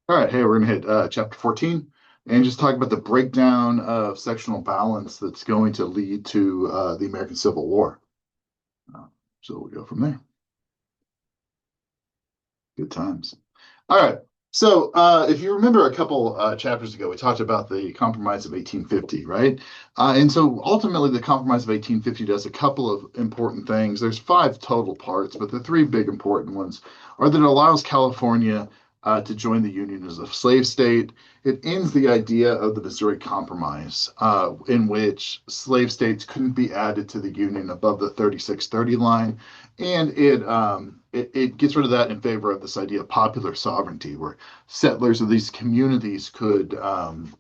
All right, hey, we're gonna hit chapter 14 and just talk about the breakdown of sectional balance that's going to lead to the American Civil War. Uh, so we'll go from there. Good times. All right. So if you remember a couple chapters ago, we talked about the Compromise of 1850, right? And so ultimately, the Compromise of 1850 does a couple of important things. There's five total parts, but the three big important ones are that it allows California to join the Union as a slave state. It ends the idea of the Missouri Compromise, in which slave states couldn't be added to the Union above the 3630 line, and it gets rid of that in favor of this idea of popular sovereignty, where settlers of these communities could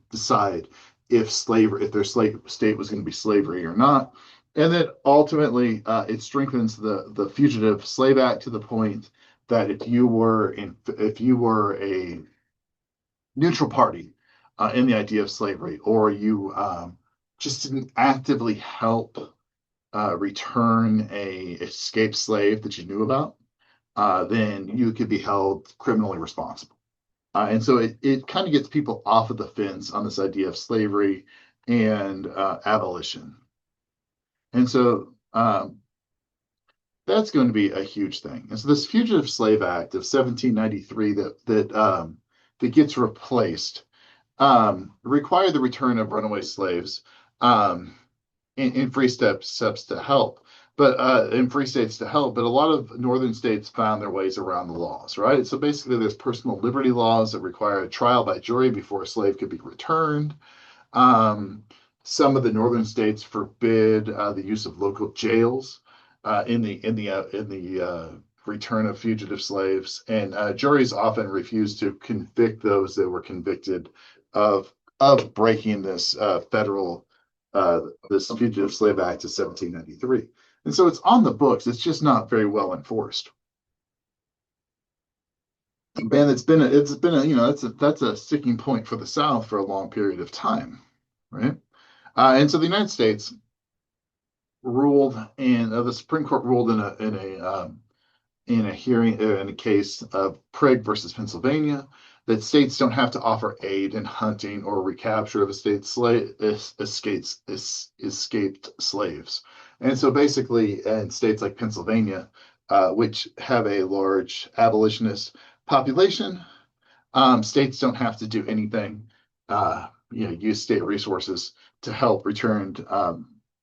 decide if their slave state was going to be slavery or not. And then ultimately, it strengthens the Fugitive Slave Act to the point that if you were a neutral party in the idea of slavery, or you just didn't actively help return a escaped slave that you knew about, then you could be held criminally responsible. And so it kind of gets people off of the fence on this idea of slavery and abolition. And so that's going to be a huge thing. And so this Fugitive Slave Act of 1793 that gets replaced required the return of runaway slaves. In steps to help, but in free states to help. But a lot of northern states found their ways around the laws, right? So basically, there's personal liberty laws that require a trial by jury before a slave could be returned. Um, some of the northern states forbid the use of local jails in the return of fugitive slaves, and juries often refuse to convict those that were convicted of breaking this federal this Fugitive Slave Act of 1793. And so it's on the books. It's just not very well enforced. And that's a sticking point for the South for a long period of time, right? And so the United States ruled, and the Supreme Court ruled in a hearing in a case of Prigg versus Pennsylvania that states don't have to offer aid in hunting or recapture of escaped slaves. And so basically, in states like Pennsylvania, which have a large abolitionist population, states don't have to do anything. Use state resources to help return,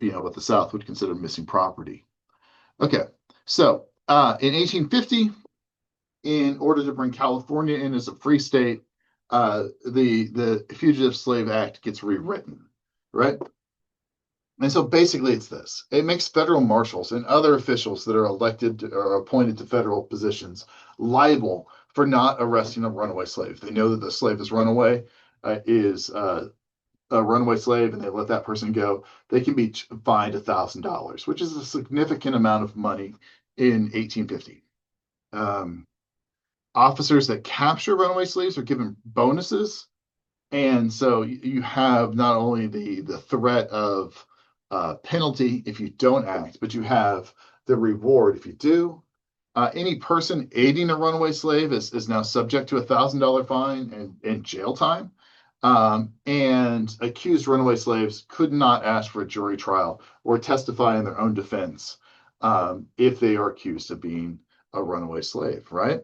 what the South would consider missing property. Okay, so in 1850, in order to bring California in as a free state, the Fugitive Slave Act gets rewritten, right? And so basically, it's this: it makes federal marshals and other officials that are elected or appointed to federal positions liable for not arresting a runaway slave. They know that the slave is runaway, is a runaway slave, and they let that person go. They can be fined $1,000, which is a significant amount of money in 1850. Um, Officers that capture runaway slaves are given bonuses, and so you have not only the threat of penalty if you don't act, but you have the reward if you do. Any person aiding a runaway slave is now subject to $1,000 fine and jail time. And accused runaway slaves could not ask for a jury trial or testify in their own defense if they are accused of being a runaway slave, right?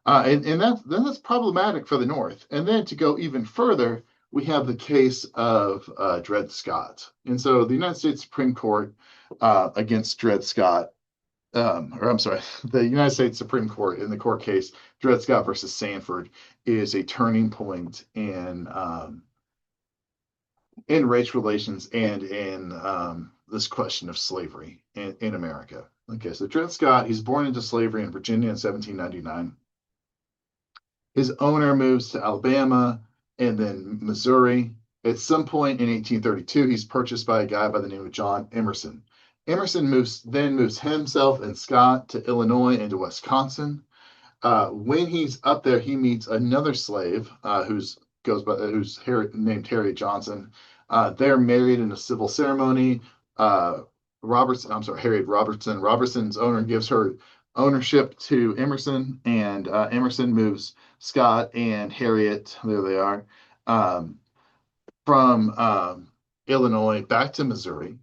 And that's problematic for the North. And then to go even further, we have the case of Dred Scott. And so the United States Supreme Court against Dred Scott, or I'm sorry, the United States Supreme Court in the court case Dred Scott versus Sanford is a turning point in race relations and in this question of slavery in America. Okay, so Dred Scott, he's born into slavery in Virginia in 1799. His owner moves to Alabama and then Missouri. At some point in 1832, he's purchased by a guy by the name of John Emerson. Emerson moves himself and Scott to Illinois and to Wisconsin. When he's up there, he meets another slave named Harriet Johnson. They're married in a civil ceremony. Harriet Robertson. Robertson's owner gives her ownership to Emerson, and Emerson moves Scott and Harriet, there they are, um, from Illinois back to Missouri,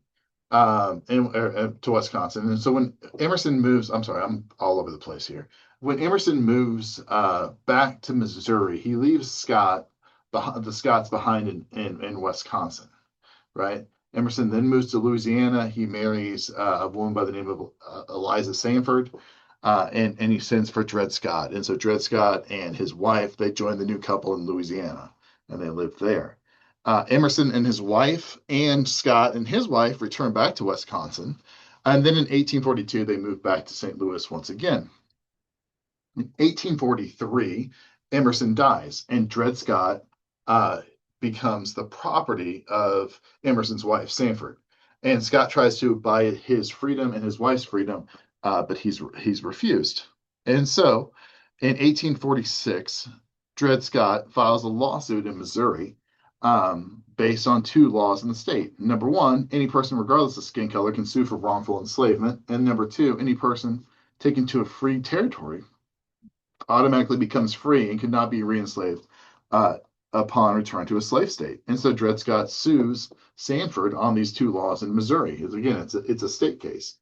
to Wisconsin. And so when Emerson moves, I'm sorry, I'm all over the place here. When Emerson moves back to Missouri, he leaves the Scots behind in Wisconsin, right? Emerson then moves to Louisiana. He marries a woman by the name of Eliza Sanford, and he sends for Dred Scott. And so Dred Scott and his wife, they join the new couple in Louisiana, and they live there. Emerson and his wife, and Scott and his wife, return back to Wisconsin. And then in 1842, they move back to St. Louis once again. In 1843, Emerson dies, and Dred Scott uh, becomes the property of Emerson's wife, Sanford. And Scott tries to buy his freedom and his wife's freedom, but he's refused. And so, in 1846, Dred Scott files a lawsuit in Missouri based on two laws in the state. Number one, any person, regardless of skin color, can sue for wrongful enslavement. And number two, any person taken to a free territory automatically becomes free and cannot be re-enslaved uh, upon return to a slave state. And so Dred Scott sues Sanford on these two laws in Missouri. Again, it's a state case.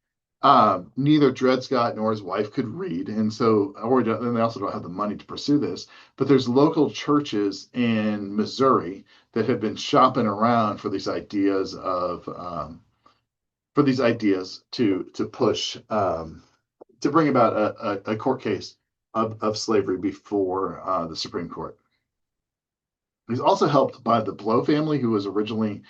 Neither Dred Scott nor his wife could read, and they also don't have the money to pursue this. But there's local churches in Missouri that have been shopping around for these ideas to push to bring about a court case of slavery before the Supreme Court. He's also helped by the Blow family, who was originally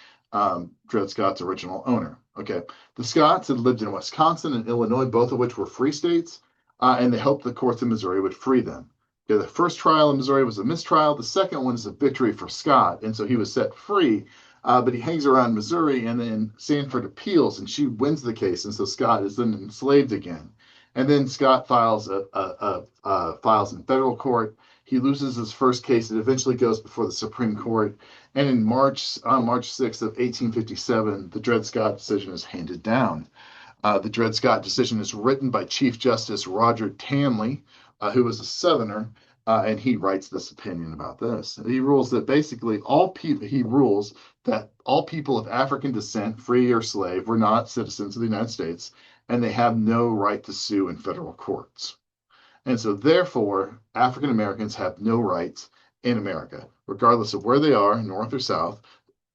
Dred Scott's original owner. Okay, the Scotts had lived in Wisconsin and Illinois, both of which were free states, and they hoped the courts in Missouri would free them. Okay, the first trial in Missouri was a mistrial. The second one is a victory for Scott, and so he was set free. But he hangs around Missouri, and then Sanford appeals, and she wins the case, and so Scott is then enslaved again. And then Scott files in federal court. He loses his first case. It eventually goes before the Supreme Court. And on March 6th of 1857, the Dred Scott decision is handed down. The Dred Scott decision is written by Chief Justice Roger Tanley, who was a Southerner, and he writes this opinion about this. He rules that basically he rules that all people of African descent, free or slave, were not citizens of the United States, and they have no right to sue in federal courts. And so, therefore, African Americans have no rights in America, regardless of where they are, North or South,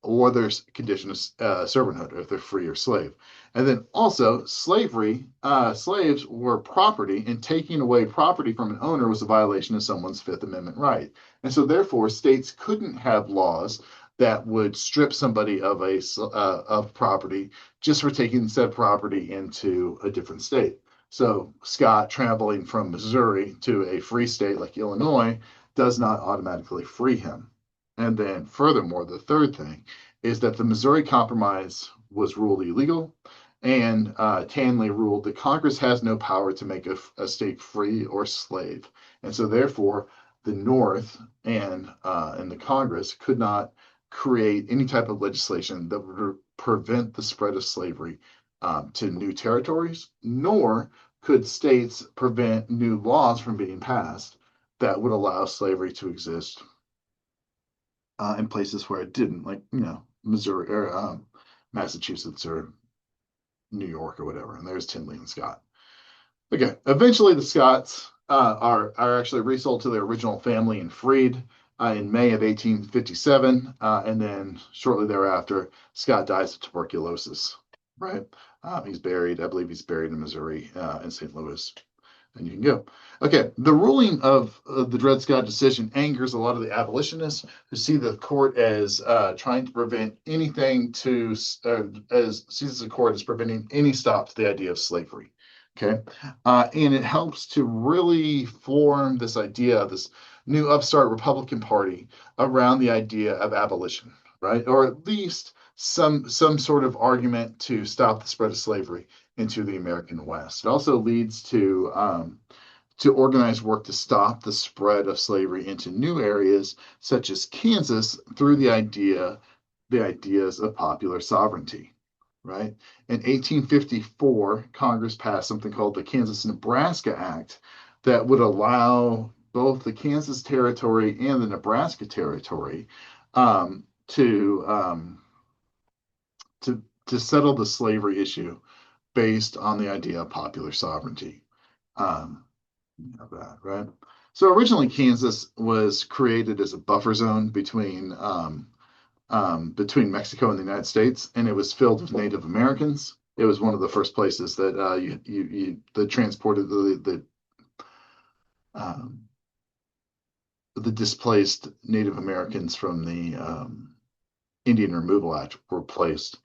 or their condition of servanthood, if they're free or slave. And then also, slaves were property, and taking away property from an owner was a violation of someone's Fifth Amendment right. And so, therefore, states couldn't have laws that would strip somebody of property just for taking said property into a different state. So Scott traveling from Missouri to a free state like Illinois does not automatically free him. And then furthermore, the third thing is that the Missouri Compromise was ruled illegal, and Tanley ruled that Congress has no power to make a state free or slave. And so therefore, the North and the Congress could not create any type of legislation that would prevent the spread of slavery to new territories, nor could states prevent new laws from being passed that would allow slavery to exist in places where it didn't, like, Missouri or Massachusetts or New York or whatever. And there's Tinley and Scott. Okay, eventually the Scots are actually resold to their original family and freed in May of 1857, and then shortly thereafter, Scott dies of tuberculosis. Right, he's buried. I believe he's buried in Missouri, in St. Louis, and you can go. Okay, the ruling of the Dred Scott decision angers a lot of the abolitionists who see the court as trying to prevent anything as sees the court as preventing any stop to the idea of slavery. Okay, and it helps to really form this idea of this new upstart Republican Party around the idea of abolition, right? Or at least some sort of argument to stop the spread of slavery into the American West. It also leads to organized work to stop the spread of slavery into new areas such as Kansas through the ideas of popular sovereignty. right? In 1854, Congress passed something called the Kansas-Nebraska Act that would allow both the Kansas Territory and the Nebraska Territory to to settle the slavery issue based on the idea of popular sovereignty. Um, you know that, right? So originally, Kansas was created as a buffer zone between Mexico and the United States, and it was filled with Native Americans. It was one of the first places that that transported um, the displaced Native Americans from the Indian Removal Act were placed.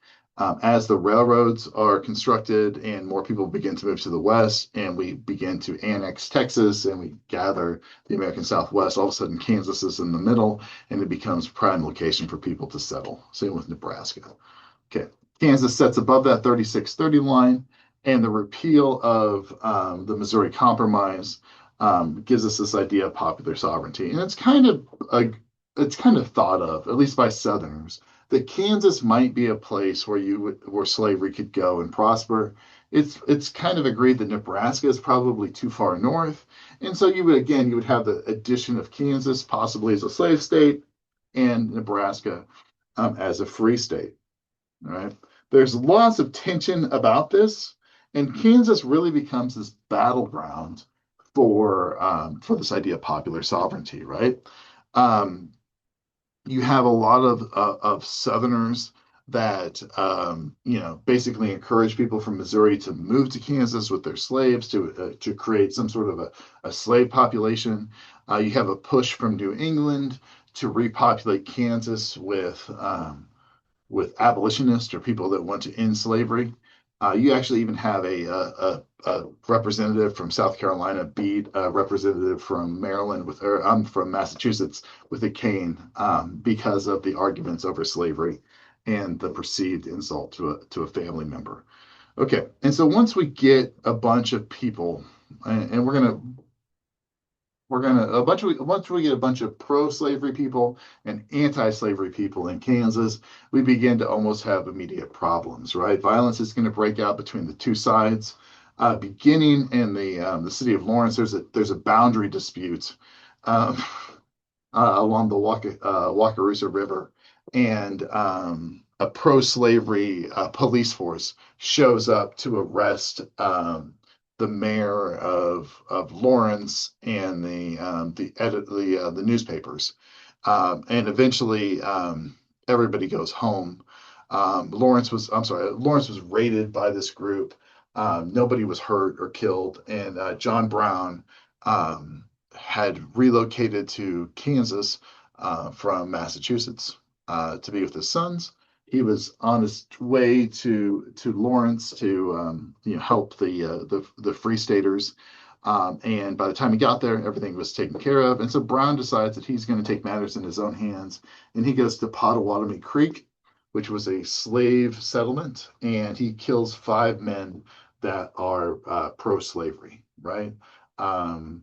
As the railroads are constructed and more people begin to move to the west, and we begin to annex Texas and we gather the American Southwest, all of a sudden Kansas is in the middle and it becomes a prime location for people to settle. Same with Nebraska. Okay. Kansas sets above that 36-30 line, and the repeal of the Missouri Compromise gives us this idea of popular sovereignty. And it's kind of thought of, at least by Southerners, that Kansas might be a place where slavery could go and prosper. It's kind of agreed that Nebraska is probably too far north, and so you would have the addition of Kansas possibly as a slave state and Nebraska as a free state. All right. There's lots of tension about this, and Kansas really becomes this battleground for this idea of popular sovereignty, right? Um, you have a lot of Southerners that basically encourage people from Missouri to move to Kansas with their slaves to create some sort of a slave population. You have a push from New England to repopulate Kansas with abolitionists or people that want to end slavery. You actually even have a representative from South Carolina beat a representative from Maryland or I'm from Massachusetts with a cane because of the arguments over slavery and the perceived insult to a family member. Okay, and so once we get a bunch of people, and we're gonna a bunch of once we get a bunch of pro-slavery people and anti-slavery people in Kansas, we begin to almost have immediate problems, right? Violence is going to break out between the two sides. Beginning in the city of Lawrence, there's a boundary dispute um, along the Wakarusa River, and a pro-slavery police force shows up to arrest the mayor of Lawrence and the newspapers, and eventually everybody goes home. Lawrence was raided by this group. Nobody was hurt or killed, and John Brown had relocated to Kansas from Massachusetts to be with his sons. He was on his way to Lawrence to help the Free Staters, and by the time he got there, everything was taken care of. And so Brown decides that he's going to take matters in his own hands, and he goes to Pottawatomie Creek, which was a slave settlement, and he kills 5 men that are pro-slavery, right? Um,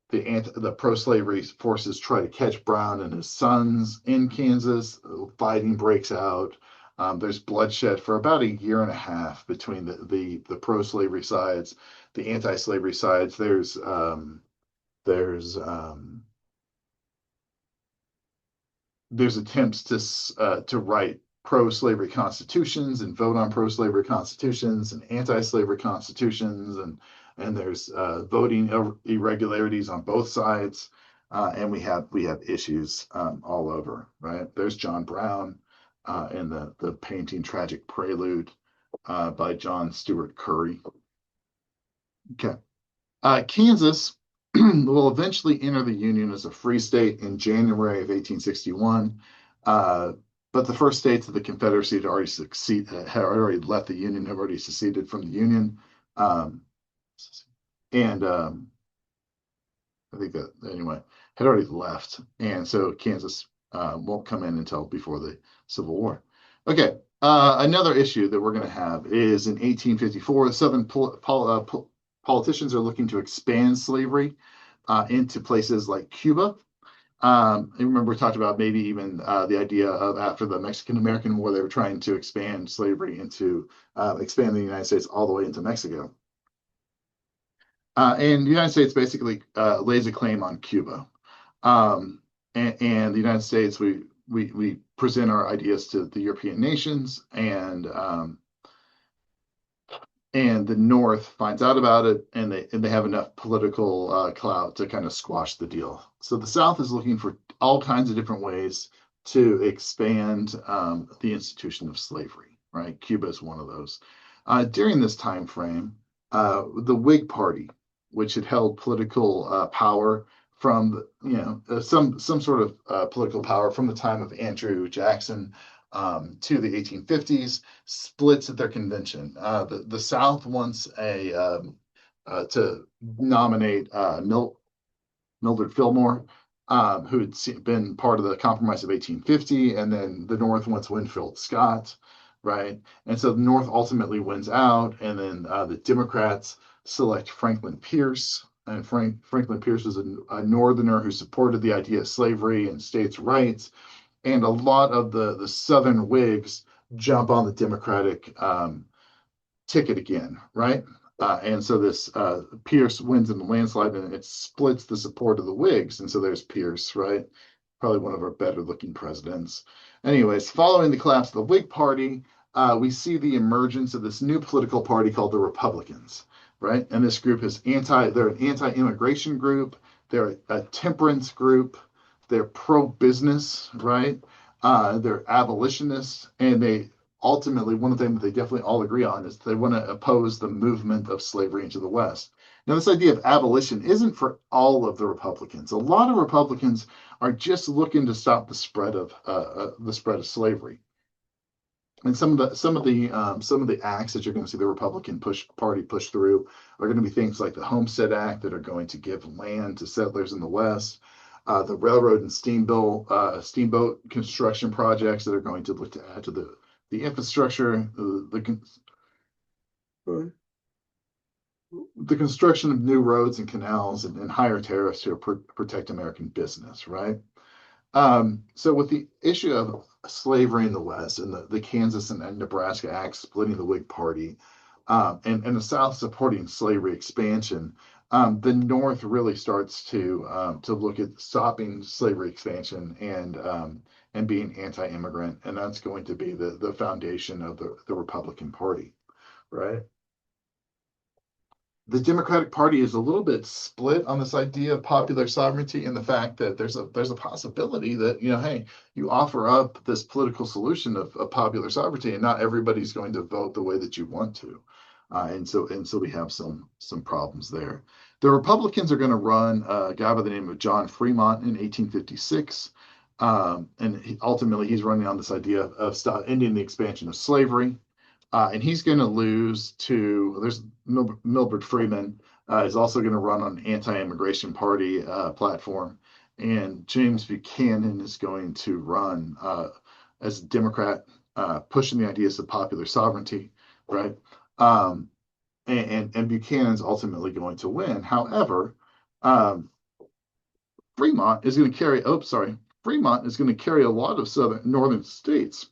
the pro-slavery forces try to catch Brown and his sons in Kansas. Fighting breaks out. There's bloodshed for about a year and a half between the pro-slavery sides, the anti-slavery sides. There's attempts to write pro-slavery constitutions and vote on pro-slavery constitutions and anti-slavery constitutions, and there's voting irregularities on both sides, and we have issues all over. Right, there's John Brown in the painting "Tragic Prelude" by John Stewart Curry. Okay. Kansas will eventually enter the Union as a free state in January of 1861. But the first states of the Confederacy had already left the Union, had already seceded from the Union. Um, and I think that, anyway, had already left. And so Kansas won't come in until before the Civil War. Okay. Another issue that we're going to have is in 1854, the Southern politicians are looking to expand slavery into places like Cuba. I remember we talked about maybe even the idea of after the Mexican-American War, they were trying to expand slavery into expand the United States all the way into Mexico. And the United States basically lays a claim on Cuba. Um, and the United States, we present our ideas to the European nations, and the North finds out about it, and they have enough political clout to kind of squash the deal. So the South is looking for all kinds of different ways to expand the institution of slavery. Right, Cuba is one of those. During this time frame, the Whig Party, which had held political power from some sort of political power from the time of Andrew Jackson to the 1850s, splits at their convention. The South wants a to nominate Mildred Fillmore, who had been part of the Compromise of 1850, and then the North wants Winfield Scott, right? And so the North ultimately wins out, and then the Democrats select Franklin Pierce. And Franklin Pierce was a Northerner who supported the idea of slavery and states' rights, and a lot of the Southern Whigs jump on the Democratic ticket again, right? And so this Pierce wins in the landslide, and it splits the support of the Whigs. And so there's Pierce, right? Probably one of our better looking presidents. Anyways, following the collapse of the Whig Party, we see the emergence of this new political party called the Republicans, right? And this group is they're an anti-immigration group, they're a temperance group, they're pro-business, right? They're abolitionists, and they ultimately, one of the things that they definitely all agree on is they want to oppose the movement of slavery into the West. Now, this idea of abolition isn't for all of the Republicans. A lot of Republicans are just looking to stop the spread of slavery. And some of the acts that you're going to see the Republican party push through are going to be things like the Homestead Act that are going to give land to settlers in the West, the railroad and steamboat construction projects that are going to look to add to the infrastructure, the construction of new roads and canals, and higher tariffs to protect American business, right? So with the issue of slavery in the West and the Kansas and Nebraska Act splitting the Whig Party, and the South supporting slavery expansion, the North really starts to look at stopping slavery expansion and being anti-immigrant, and that's going to be the foundation of the Republican Party, right? The Democratic Party is a little bit split on this idea of popular sovereignty and the fact that there's a possibility that, hey, you offer up this political solution of popular sovereignty, and not everybody's going to vote the way that you want to. And so we have some problems there. The Republicans are going to run a guy by the name of John Fremont in 1856. And ultimately, he's running on this idea of ending the expansion of slavery. And he's going to lose to, there's Milford Freeman is also going to run on an anti-immigration party platform. And James Buchanan is going to run as a Democrat, pushing the ideas of popular sovereignty, right? Um, and Buchanan's ultimately going to win. However, um, Fremont is going to carry, oh, sorry, Fremont is going to carry a lot of northern states.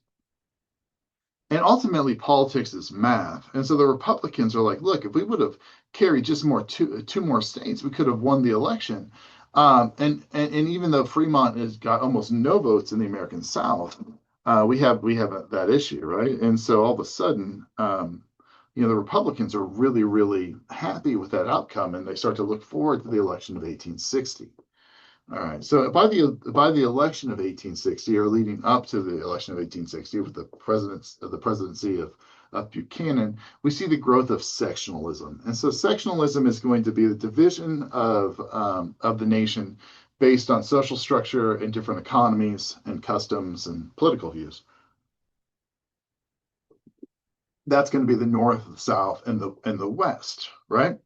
And ultimately, politics is math. And so the Republicans are like, look, if we would have carried just two more states, we could have won the election. And even though Fremont has got almost no votes in the American South, we have that issue, right? And so all of a sudden, the Republicans are really, really happy with that outcome, and they start to look forward to the election of 1860. All right. So by the election of 1860, or leading up to the election of 1860, with the presidency of Buchanan, we see the growth of sectionalism. And so sectionalism is going to be the division of the nation based on social structure and different economies and customs and political views. That's going to be the North, the South, and the West, right?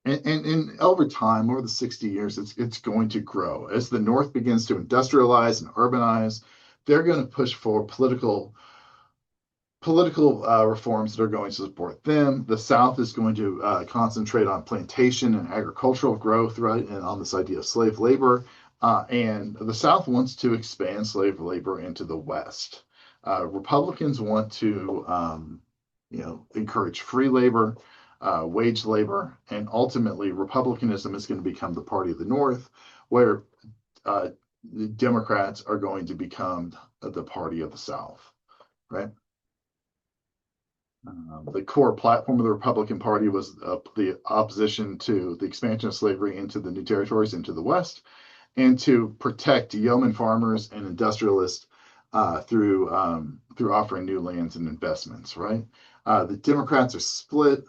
And over time, over the 60 years, it's going to grow. As the North begins to industrialize and urbanize, they're going to push for political reforms that are going to support them. The South is going to concentrate on plantation and agricultural growth, right, and on this idea of slave labor. And the South wants to expand slave labor into the West. Republicans want to, encourage free labor, wage labor, and ultimately Republicanism is going to become the party of the North, where uh, the Democrats are going to become the party of the South, right? The core platform of the Republican Party was the opposition to the expansion of slavery into the new territories, into the West, and to protect yeoman farmers and industrialists through offering new lands and investments. Right, the Democrats are split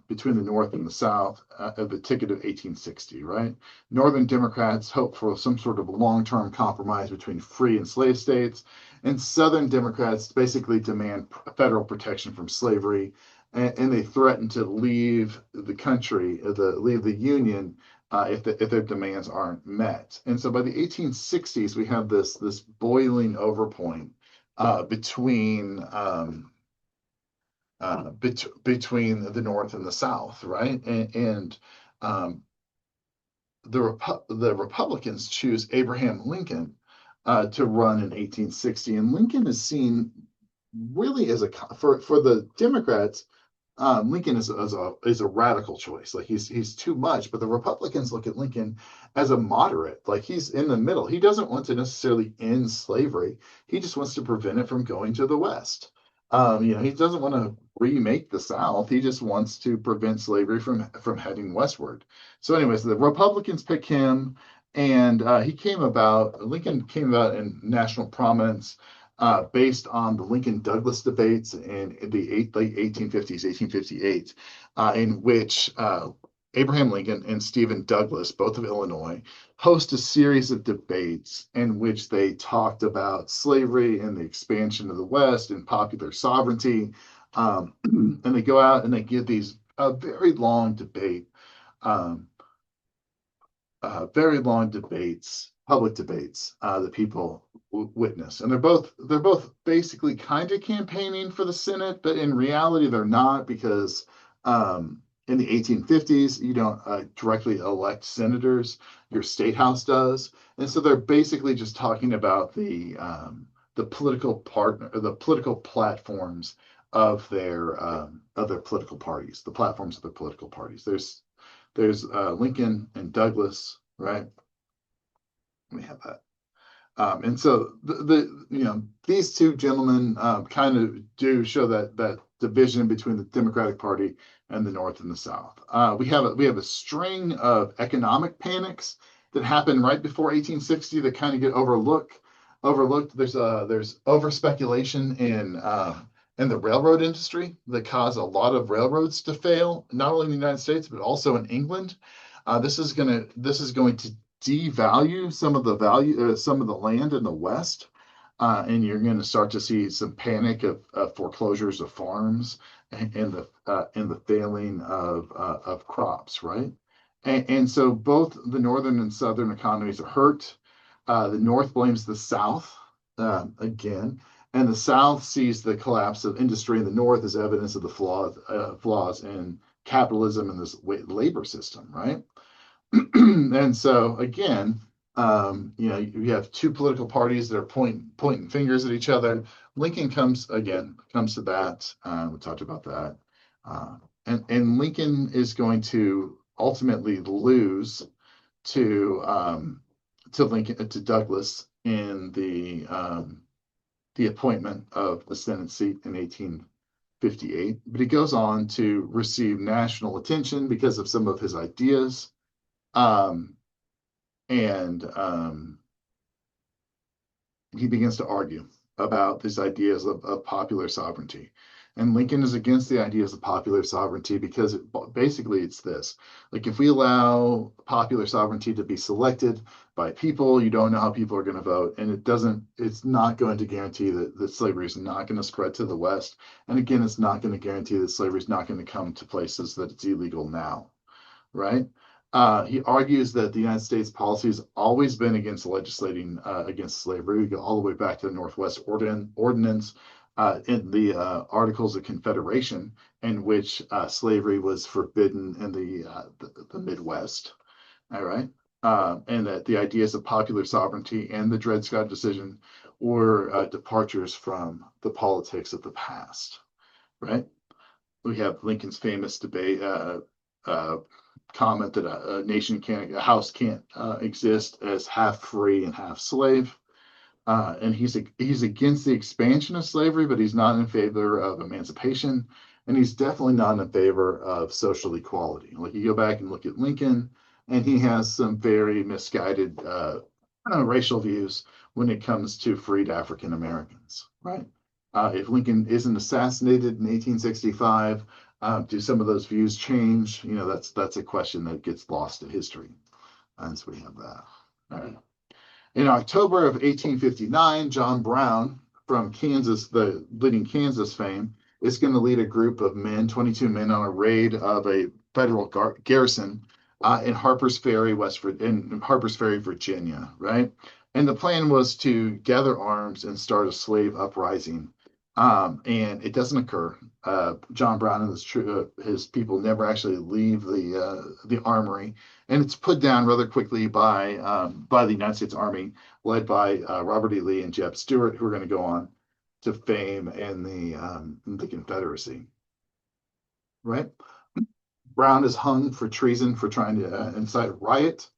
between the North and the South of the ticket of 1860. Right, Northern Democrats hope for some sort of long-term compromise between free and slave states, and Southern Democrats basically demand federal protection from slavery, and they threaten to leave the country, leave the Union if their demands aren't met. And so by the 1860s, we have this boiling over point between the North and the South, right? And um, the Republicans choose Abraham Lincoln to run in 1860, and Lincoln is seen really as for the Democrats. Lincoln is a radical choice. Like he's too much, but the Republicans look at Lincoln as a moderate. Like he's in the middle. He doesn't want to necessarily end slavery. He just wants to prevent it from going to the West. He doesn't want to remake the South. He just wants to prevent slavery from heading westward. So, anyways, the Republicans pick him, and Lincoln came about in national prominence based on the Lincoln-Douglas debates in the late 1850s, 1858, in which Abraham Lincoln and Stephen Douglas, both of Illinois, host a series of debates in which they talked about slavery and the expansion of the West and popular sovereignty. And they go out and they give these a um, very long debates, public debates that people witness, and they're both basically kind of campaigning for the Senate, but in reality they're not because in the 1850s you don't directly elect senators, your state house does, and so they're basically just talking about the the political platforms of their political parties, the platforms of their political parties. There's Lincoln and Douglas, right? We have that. And so these two gentlemen kind of do show that division between the Democratic Party and the North and the South. We have a string of economic panics that happen right before 1860 that kind of get overlooked. There's over speculation in the railroad industry that caused a lot of railroads to fail, not only in the United States but also in England. This is going to devalue some of the land in the West, and you're going to start to see some panic of foreclosures of farms and the failing of crops, right? And so both the northern and southern economies are hurt. The North blames the South again, and the South sees the collapse of industry in the North as evidence of the flaws in capitalism and this labor system, right? And so again, you have two political parties that are pointing fingers at each other. Lincoln comes to that. We talked about that, and Lincoln is going to ultimately lose to to Douglas in the appointment of the Senate seat in 1858. But he goes on to receive national attention because of some of his ideas. Um, and he begins to argue about these ideas of popular sovereignty. And Lincoln is against the ideas of popular sovereignty because basically it's this: like if we allow popular sovereignty to be selected by people, you don't know how people are going to vote, and it's not going to guarantee that slavery is not going to spread to the West. And again, it's not going to guarantee that slavery is not going to come to places that it's illegal now, right? He argues that the United States policy has always been against legislating against slavery. We go all the way back to the Northwest Ordinance in the Articles of Confederation, in which slavery was forbidden in the Midwest. All right. and that the ideas of popular sovereignty and the Dred Scott decision were departures from the politics of the past, right? We have Lincoln's famous debate uh, comment that a house can't exist as half free and half slave. And he's against the expansion of slavery, but he's not in favor of emancipation, and he's definitely not in favor of social equality. Like you go back and look at Lincoln, and he has some very misguided racial views when it comes to freed African Americans. Right? If Lincoln isn't assassinated in 1865, do some of those views change? You know, that's a question that gets lost in history. And so we have that. All right. In October of 1859, John Brown from Kansas, the leading Kansas fame, is going to lead a group of men, 22 men, on a raid of a federal garrison in Harper's Ferry, Virginia, right? And the plan was to gather arms and start a slave uprising. And it doesn't occur. John Brown and his people never actually leave the armory, and it's put down rather quickly by the United States Army, led by Robert E. Lee and Jeb Stuart, who are going to go on to fame in the Confederacy. Right? Brown is hung for treason for trying to incite a riot.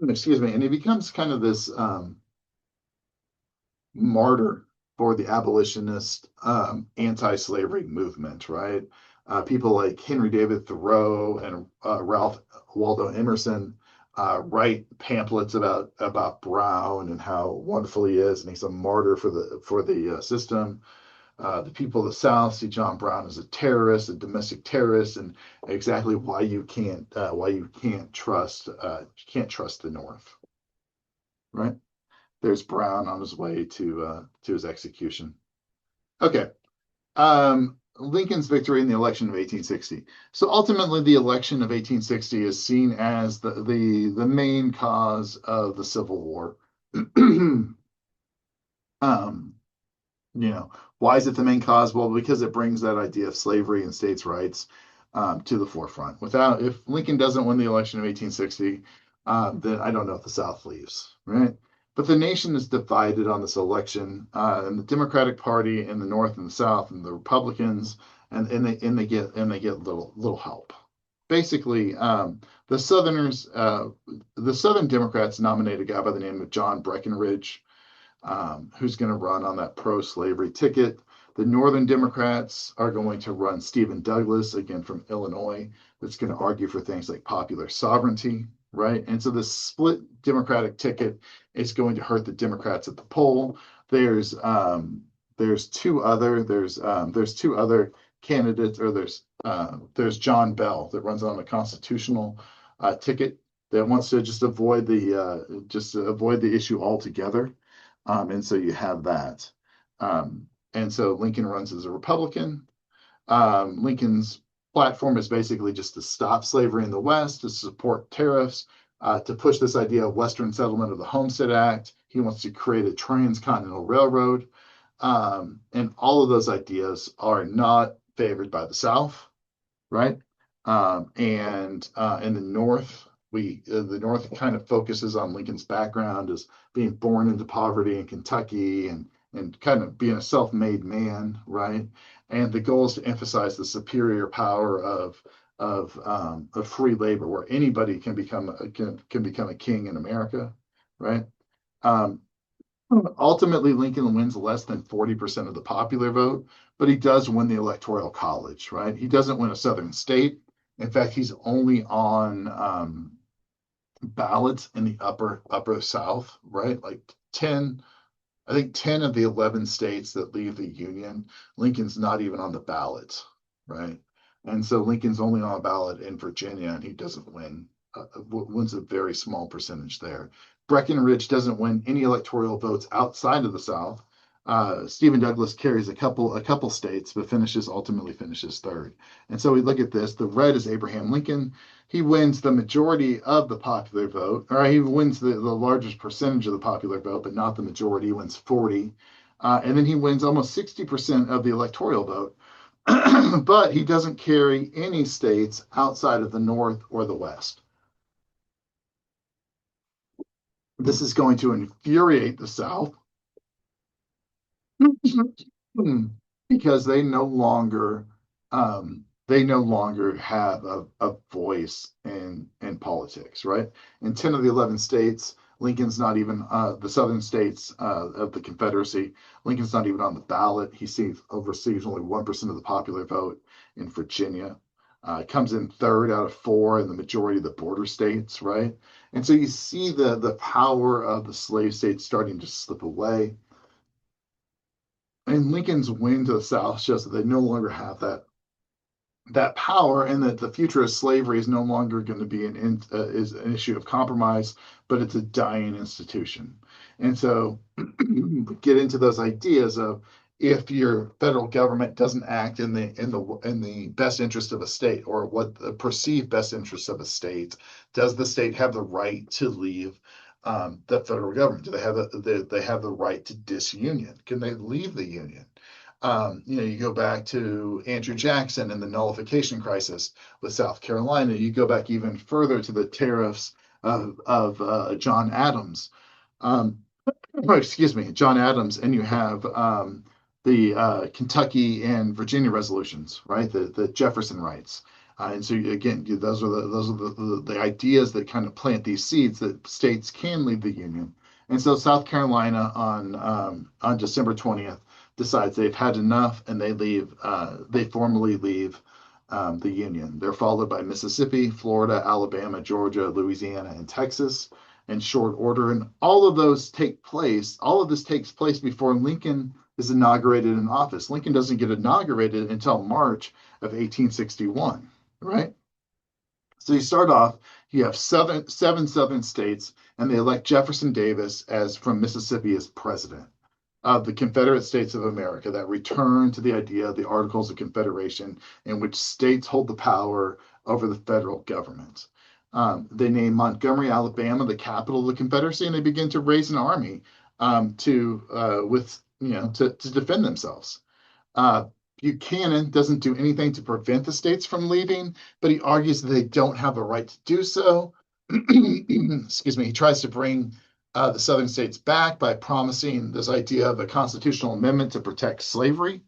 Excuse me, and he becomes kind of this martyr for the abolitionist anti-slavery movement, right? People like Henry David Thoreau and Ralph Waldo Emerson write pamphlets about Brown and how wonderful he is, and he's a martyr for the system. The people of the South see John Brown as a terrorist, a domestic terrorist, and exactly why you can't trust the North, right? There's Brown on his way to his execution. Okay. Lincoln's victory in the election of 1860. So ultimately, the election of 1860 is seen as the main cause of the Civil War. um, you know, why is it the main cause? Well, because it brings that idea of slavery and states' rights to the forefront. If Lincoln doesn't win the election of 1860, then I don't know if the South leaves, right? But the nation is divided on this election, and the Democratic Party in the North and the South, and the Republicans, and they get little help. Basically, the Southern Democrats nominate a guy by the name of John Breckinridge, who's going to run on that pro-slavery ticket. The Northern Democrats are going to run Stephen Douglas, again from Illinois, that's going to argue for things like popular sovereignty, right? And so the split Democratic ticket is going to hurt the Democrats at the poll. There's two other candidates, or there's John Bell that runs on a constitutional ticket that wants to just avoid the issue altogether. And so you have that. And so Lincoln runs as a Republican. Lincoln's platform is basically just to stop slavery in the West, to support tariffs, to push this idea of Western settlement of the Homestead Act. He wants to create a transcontinental railroad. And all of those ideas are not favored by the South, right? And in the North, the North kind of focuses on Lincoln's background as being born into poverty in Kentucky and kind of being a self-made man, right? And the goal is to emphasize the superior power of free labor, where anybody can become a king in America, right? Um, Ultimately, Lincoln wins less than 40% of the popular vote, but he does win the Electoral College, right? He doesn't win a Southern state. In fact, he's only on ballots in the upper South, right? Like 10, I think 10 of the 11 states that leave the Union, Lincoln's not even on the ballot, right? And so Lincoln's only on a ballot in Virginia, and he doesn't win, wins a very small percentage there. Breckinridge doesn't win any electoral votes outside of the South. Stephen Douglas carries a couple states, but ultimately finishes third. And so we look at this. The red is Abraham Lincoln. He wins the majority of the popular vote, or he wins the largest percentage of the popular vote, but not the majority. He wins 40. And then he wins almost 60% of the electoral vote. But he doesn't carry any states outside of the North or the West. This is going to infuriate the South because they no longer have a voice in politics, right? In 10 of the 11 states, Lincoln's not even the southern states of the Confederacy. Lincoln's not even on the ballot. Oversees only 1% of the popular vote in Virginia. Comes in third out of four in the majority of the border states, right? And so you see the power of the slave states starting to slip away. And Lincoln's win to the South shows that they no longer have that power, and that the future of slavery is no longer going to be is an issue of compromise, but it's a dying institution. And so we get into those ideas of, if your federal government doesn't act in the best interest of a state, or what the perceived best interest of a state, does the state have the right to leave the federal government? Do they have the right to disunion? Can they leave the union? You go back to Andrew Jackson and the nullification crisis with South Carolina. You go back even further to the tariffs of John Adams. Um, oh, excuse me, John Adams, and you have the Kentucky and Virginia resolutions, right? The Jefferson rights. And so again, those are the ideas that kind of plant these seeds that states can leave the union. And so South Carolina on December 20th decides they've had enough, and they leave. They formally leave the union. They're followed by Mississippi, Florida, Alabama, Georgia, Louisiana, and Texas in short order. And all of this takes place before Lincoln is inaugurated in office. Lincoln doesn't get inaugurated until March of 1861, right? So you start off, you have seven southern states, and they elect Jefferson Davis as from Mississippi as president of the Confederate States of America, that return to the idea of the Articles of Confederation, in which states hold the power over the federal government. They name Montgomery, Alabama, the capital of the Confederacy, and they begin to raise an army to defend themselves. Uh, Buchanan doesn't do anything to prevent the states from leaving, but he argues that they don't have the right to do so. Excuse me. He tries to bring the southern states back by promising this idea of a constitutional amendment to protect slavery,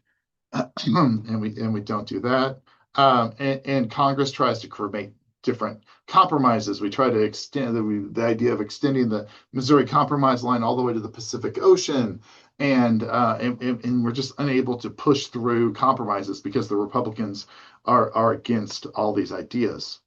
and we don't do that. And Congress tries to make different compromises. We try to extend the idea of extending the Missouri Compromise line all the way to the Pacific Ocean, and we're just unable to push through compromises because the Republicans are against all these ideas.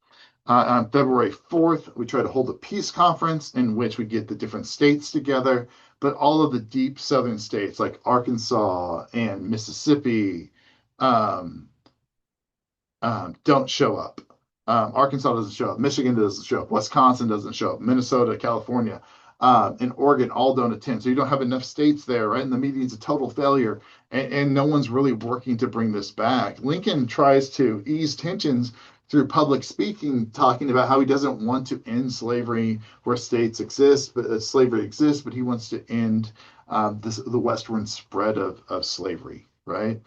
On February 4th, we try to hold a peace conference in which we get the different states together, but all of the deep southern states like Arkansas and Mississippi um, don't show up. Arkansas doesn't show up. Michigan doesn't show up. Wisconsin doesn't show up. Minnesota, California, and Oregon all don't attend. So you don't have enough states there, right? And the meeting's a total failure, and no one's really working to bring this back. Lincoln tries to ease tensions through public speaking, talking about how he doesn't want to end slavery where states exist, but slavery exists, but he wants to end the westward spread of slavery, right?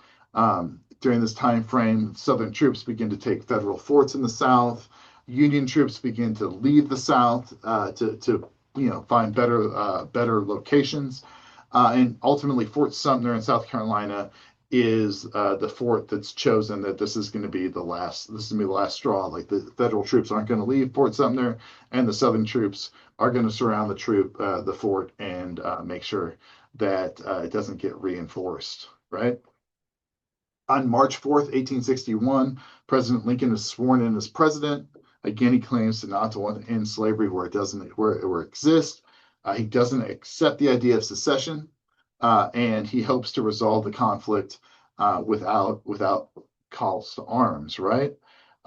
During this time frame, Southern troops begin to take federal forts in the South. Union troops begin to leave the South to find better locations, and ultimately Fort Sumter in South Carolina is the fort that's chosen. That this is going to be the last. This is going to be the last straw. Like, the federal troops aren't going to leave Fort Sumter, and the Southern troops are going to surround the fort, and make sure that it doesn't get reinforced. Right. On March 4th, 1861, President Lincoln is sworn in as president. Again, he claims to not to want to end slavery where it exists. He doesn't accept the idea of secession, and he hopes to resolve the conflict without calls to arms. Right.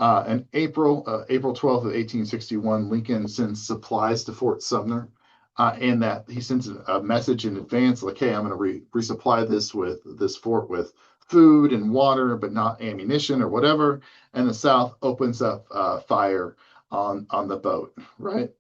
In April 12th of 1861, Lincoln sends supplies to Fort Sumner, and that he sends a message in advance, like, "Hey, I'm going to resupply this fort with food and water, but not ammunition or whatever." And the South opens up fire on the boat, right?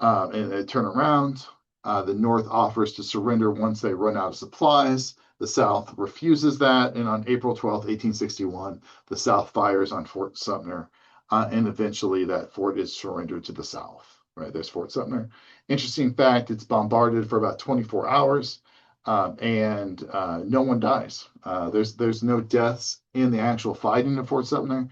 And they turn around. The North offers to surrender once they run out of supplies. The South refuses that, and on April 12th, 1861, the South fires on Fort Sumner, and eventually that fort is surrendered to the South. Right, there's Fort Sumner. Interesting fact, it's bombarded for about 24 hours, and no one dies. There's no deaths in the actual fighting of Fort Sumner.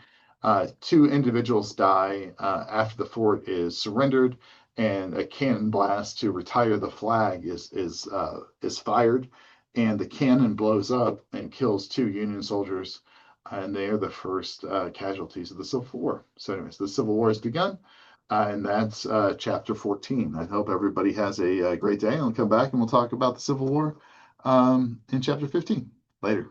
Two individuals die after the fort is surrendered, and a cannon blast to retire the flag is fired, and the cannon blows up and kills two Union soldiers, and they are the first casualties of the Civil War. So, anyways, the Civil War has begun. And that's chapter 14. I hope everybody has a great day. I'll come back and we'll talk about the Civil War in chapter 15. Later.